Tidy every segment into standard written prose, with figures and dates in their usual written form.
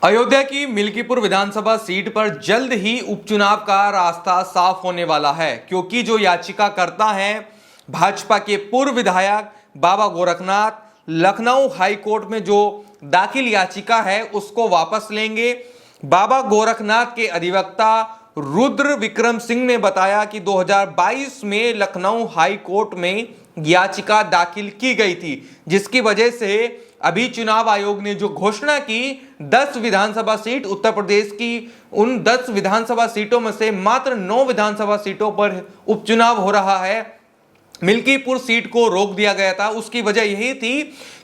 अयोध्या की मिल्कीपुर विधानसभा सीट पर जल्द ही उपचुनाव का रास्ता साफ होने वाला है, क्योंकि जो याचिकाकर्ता हैं भाजपा के पूर्व विधायक बाबा गोरखनाथ लखनऊ हाई कोर्ट में जो दाखिल याचिका है उसको वापस लेंगे। बाबा गोरखनाथ के अधिवक्ता रुद्र विक्रम सिंह ने बताया कि 2022 में लखनऊ हाई कोर्ट में याचिका दाखिल की गई थी, जिसकी वजह से अभी चुनाव आयोग ने जो घोषणा की 10 विधानसभा सीट उत्तर प्रदेश की, उन 10 विधानसभा सीटों में से मात्र 9 विधानसभा सीटों पर उपचुनाव हो रहा है। मिल्कीपुर सीट को रोक दिया गया था। उसकी वजह यही थी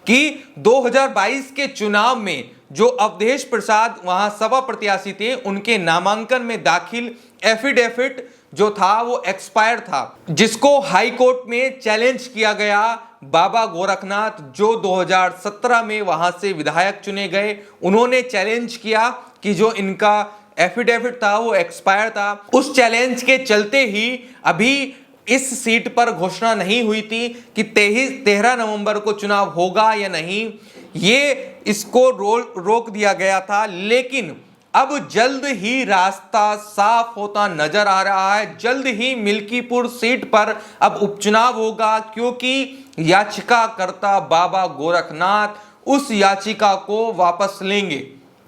कि 2022 के चुनाव में जो अवधेश प्रसाद वहां सभा प्रत्याशी थे, उनके नामांकन में दाखिल एफिडेविट जो था वो एक्सपायर था, जिसको हाई कोर्ट में चैलेंज किया गया। बाबा गोरखनाथ जो 2017 में वहां से विधायक चुने गए, उन्होंने चैलेंज किया कि जो इनका एफिडेविट था वो एक्सपायर था। उस चैलेंज के चलते ही अभी इस सीट पर घोषणा नहीं हुई थी कि 13 नवंबर को चुनाव होगा या नहीं, ये इसको रोक दिया गया था। लेकिन अब जल्द ही रास्ता साफ होता नजर आ रहा है। जल्द ही मिल्कीपुर सीट पर अब उपचुनाव होगा, क्योंकि याचिकाकर्ता बाबा गोरखनाथ उस याचिका को वापस लेंगे।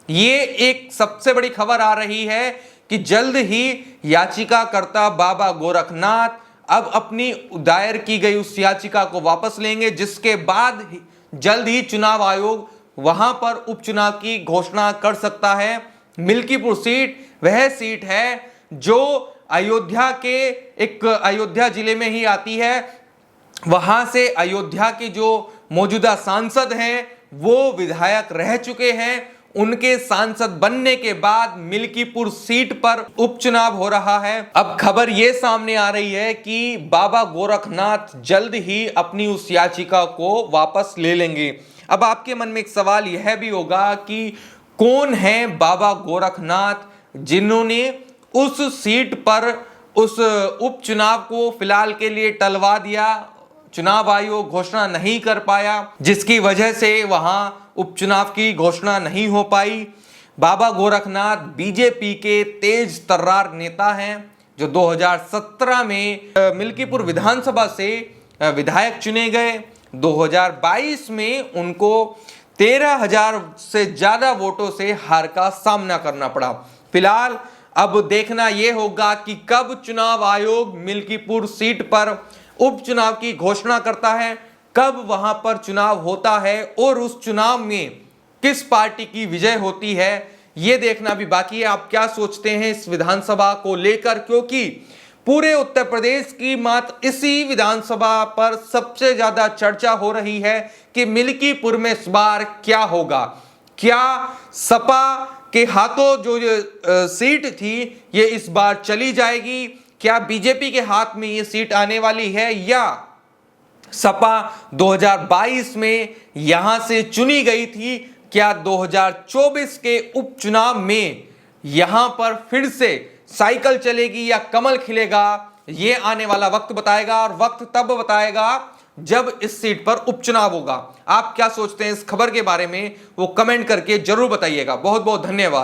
ये एक सबसे बड़ी खबर आ रही है कि जल्द ही याचिकाकर्ता बाबा गोरखनाथ अब अपनी दायर की गई उस याचिका को वापस लेंगे, जिसके बाद जल्द ही चुनाव आयोग वहां पर उपचुनाव की घोषणा कर सकता है। मिल्कीपुर सीट वह सीट है जो अयोध्या जिले में ही आती है। वहां से अयोध्या के जो मौजूदा सांसद हैं वो विधायक रह चुके हैं। उनके सांसद बनने के बाद मिल्कीपुर सीट पर उपचुनाव हो रहा है। अब खबर यह सामने आ रही है कि बाबा गोरखनाथ जल्द ही अपनी उस याचिका को वापस ले लेंगे। अब आपके मन में एक सवाल यह भी होगा कि कौन है बाबा गोरखनाथ जिन्होंने उस सीट पर उस उपचुनाव को फिलहाल के लिए टलवा दिया। चुनाव आयोग घोषणा नहीं कर पाया, जिसकी वजह से वहां उपचुनाव की घोषणा नहीं हो पाई। बाबा गोरखनाथ बीजेपी के तेज तर्रार नेता हैं, जो 2017 में मिल्कीपुर विधानसभा से विधायक चुने गए। 2022 में उनको 13,000 से ज्यादा वोटों से हार का सामना करना पड़ा। फिलहाल अब देखना यह होगा कि कब चुनाव आयोग मिल्कीपुर सीट पर उपचुनाव की घोषणा करता है, कब वहां पर चुनाव होता है और उस चुनाव में किस पार्टी की विजय होती है, यह देखना भी बाकी है। आप क्या सोचते हैं इस विधानसभा को लेकर, क्योंकि पूरे उत्तर प्रदेश की मात्र इसी विधानसभा पर सबसे ज्यादा चर्चा हो रही है कि मिल्कीपुर में इस बार क्या होगा। क्या सपा के हाथों जो सीट थी ये इस बार चली जाएगी? क्या बीजेपी के हाथ में ये सीट आने वाली है, या सपा 2022 में यहां से चुनी गई थी, क्या 2024 के उपचुनाव में यहां पर फिर से साइकिल चलेगी या कमल खिलेगा? ये आने वाला वक्त बताएगा, और वक्त तब बताएगा जब इस सीट पर उपचुनाव होगा। आप क्या सोचते हैं इस खबर के बारे में, वो कमेंट करके जरूर बताइएगा। बहुत बहुत धन्यवाद।